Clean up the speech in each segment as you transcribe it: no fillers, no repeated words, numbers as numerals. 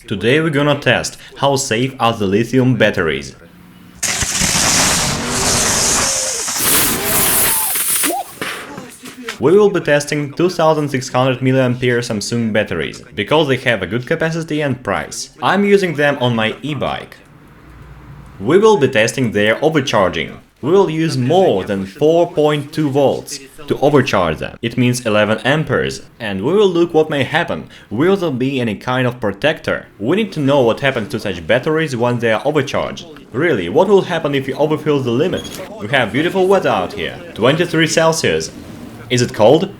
Today we're gonna test how safe are the lithium batteries. We will be testing 2600 mAh Samsung batteries, because they have a good capacity and price. I'm using them on my e-bike. We will be testing their overcharging. We will use more than 4.2 volts to overcharge them. It means 11 amperes. And we will look what may happen. Will there be any kind of protector? We need to know what happens to such batteries when they are overcharged. Really, what will happen if you overfill the limit? We have beautiful weather out here. 23 Celsius. Is it cold?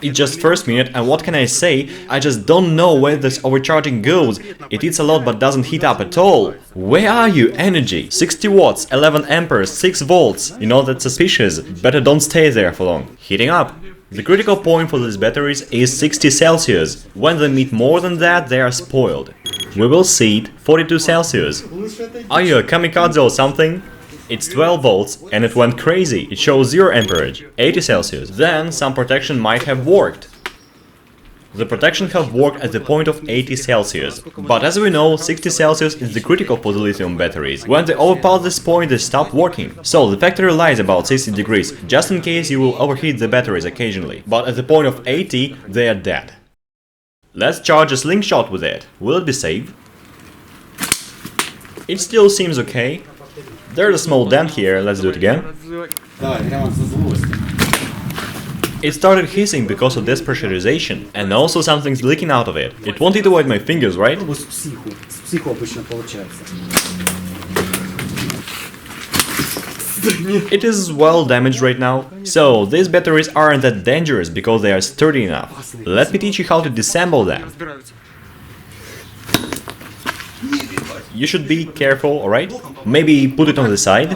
It's just first minute, and what can I say? I just don't know where this overcharging goes. It eats a lot but doesn't heat up at all. Where are you, energy? 60 watts, 11 amperes, 6 volts. You know, that's suspicious. Better don't stay there for long. Heating up. The critical point for these batteries is 60 Celsius. When they meet more than that, they are spoiled. We will see it 42 Celsius. Are you a kamikaze or something? It's 12 volts and it went crazy, it shows 0 amperage, 80 Celsius. Then some protection might have worked. The protection have worked at the point of 80 Celsius. But as we know, 60 Celsius is the critical for the lithium batteries. When they overpass this point, they stop working. So the factory lies about 60 degrees, just in case you will overheat the batteries occasionally. But at the point of 80, they are dead. Let's charge a slingshot with it. Will it be safe? It still seems okay. There's a small dent here, let's do it again. It started hissing because of despressurization, and also something's leaking out of it. It won't eat away my fingers, right? It is well damaged right now. So, these batteries aren't that dangerous because they are sturdy enough. Let me teach you how to disassemble them. You should be careful, alright? Maybe put it on the side.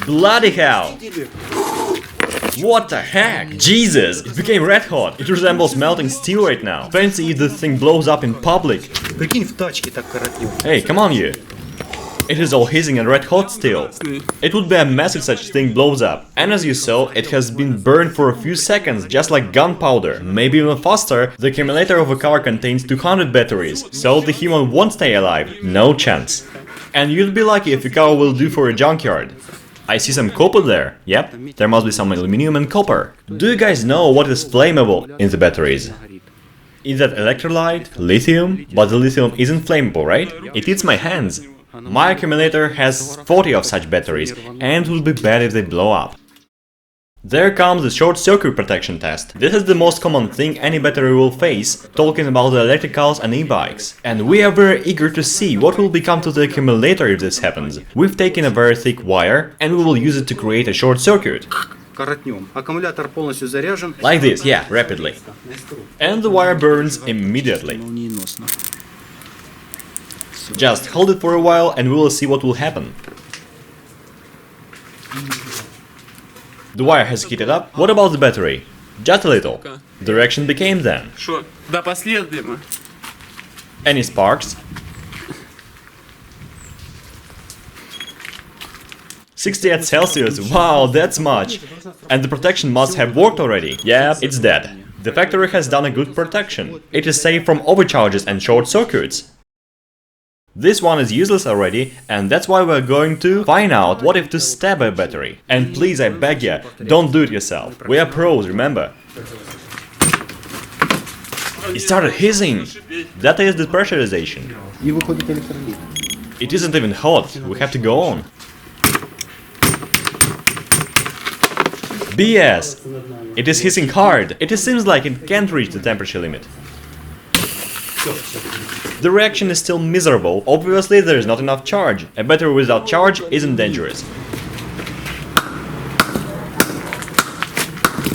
Bloody hell! What the heck? Jesus! It became red hot! It resembles melting steel right now. Fancy if this thing blows up in public. Hey, come on you! It is all hissing and red hot still. It would be a mess if such thing blows up. And as you saw, it has been burned for a few seconds, just like gunpowder. Maybe even faster. The accumulator of a car contains 200 batteries, so the human won't stay alive. No chance. And you'd be lucky if your car will do for a junkyard. I see some copper there. Yep, there must be some aluminum and copper. Do you guys know what is flammable in the batteries? Is that electrolyte? Lithium? But the lithium isn't flammable, right? It eats my hands. My accumulator has 40 of such batteries, and it would be bad if they blow up. There comes the short circuit protection test. This is the most common thing any battery will face, talking about the electricals and e-bikes. And we are very eager to see what will become to the accumulator if this happens. We've taken a very thick wire, and we will use it to create a short circuit. Like this, yeah, rapidly. And the wire burns immediately. Just hold it for a while and we will see what will happen. The wire has heated up. What about the battery? Just a little. The reaction became then. Any sparks? 68 Celsius, wow, that's much! And the protection must have worked already. Yeah, it's dead. The factory has done a good protection. It is safe from overcharges and short circuits. This one is useless already, and that's why we're going to find out what if to stab a battery. And please, I beg ya, don't do it yourself. We are pros, remember? It started hissing! That is depressurization. It isn't even hot, we have to go on. BS! It is hissing hard. It seems like it can't reach the temperature limit. The reaction is still miserable. Obviously there is not enough charge. A battery without charge isn't dangerous.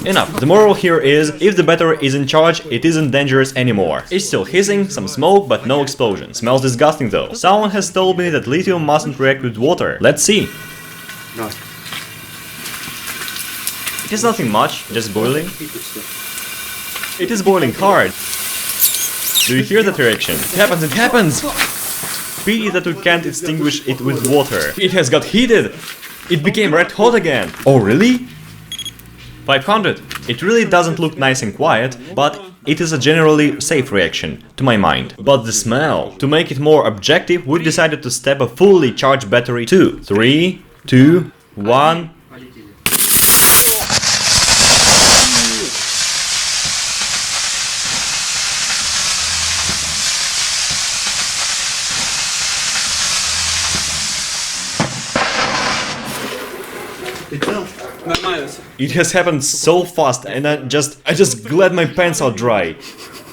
Enough. The moral here is, if the battery isn't charged, it isn't dangerous anymore. It's still hissing, some smoke, but no explosion. Smells disgusting though. Someone has told me that lithium mustn't react with water. Let's see. It is nothing much, just boiling. It is boiling hard. Do you hear that reaction? It happens, it happens! pity that we can't extinguish it with water. It has got heated! It became red hot again! Oh really? 500. It really doesn't look nice and quiet, but it is a generally safe reaction, to my mind. But the smell! To make it more objective, we decided to step a fully charged battery 2. 3, 2, 1... It has happened so fast and I just glad my pants are dry.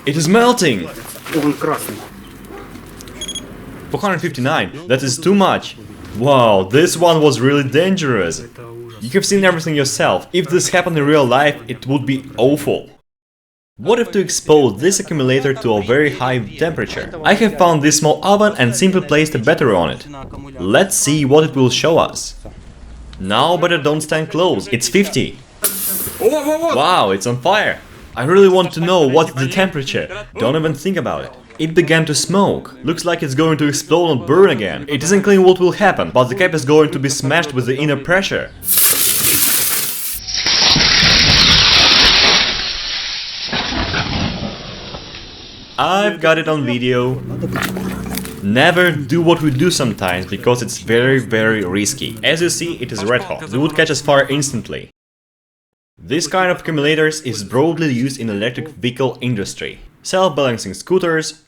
It is melting! 459, that is too much. Wow, this one was really dangerous. You have seen everything yourself. If this happened in real life, it would be awful. What if to expose this accumulator to a very high temperature? I have found this small oven and simply placed a battery on it. Let's see what it will show us. Now better don't stand close, it's 50. Wow, it's on fire. I really want to know what's the temperature. Don't even think about it. It began to smoke. Looks like it's going to explode and burn again. It isn't clear what will happen, but the cap is going to be smashed with the inner pressure. I've got it on video. Never do what we do sometimes, because it's very risky. As you see, it is red hot. The wood catches fire instantly. This kind of accumulators is broadly used in electric vehicle industry. Self-balancing scooters,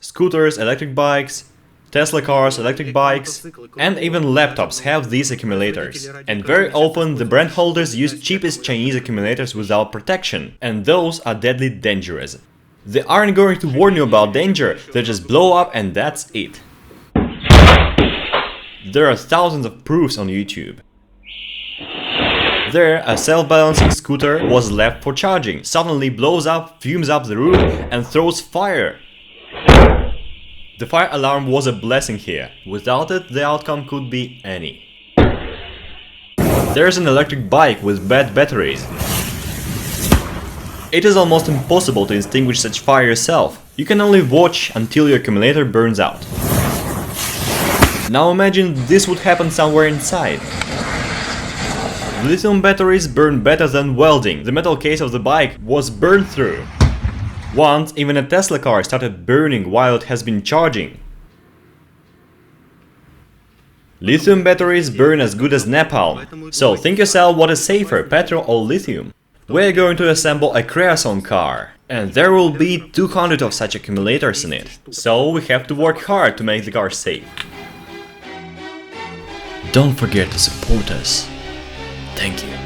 electric bikes, Tesla cars, electric bikes, and even laptops have these accumulators. And very often the brand holders use cheapest Chinese accumulators without protection, and those are deadly dangerous. They aren't going to warn you about danger, they just blow up and that's it. There are thousands of proofs on YouTube. There, a self-balancing scooter was left for charging, suddenly blows up, fumes up the roof and throws fire. The fire alarm was a blessing here. Without it, the outcome could be any. There's an electric bike with bad batteries. It is almost impossible to extinguish such fire yourself. You can only watch until your accumulator burns out. Now imagine this would happen somewhere inside. Lithium batteries burn better than welding. The metal case of the bike was burned through. Once, even a Tesla car started burning while it has been charging. Lithium batteries burn as good as napalm. So think yourself what is safer, petrol or lithium. We're going to assemble a creosote car. And there will be 200 of such accumulators in it. So we have to work hard to make the car safe. Don't forget to support us. Thank you.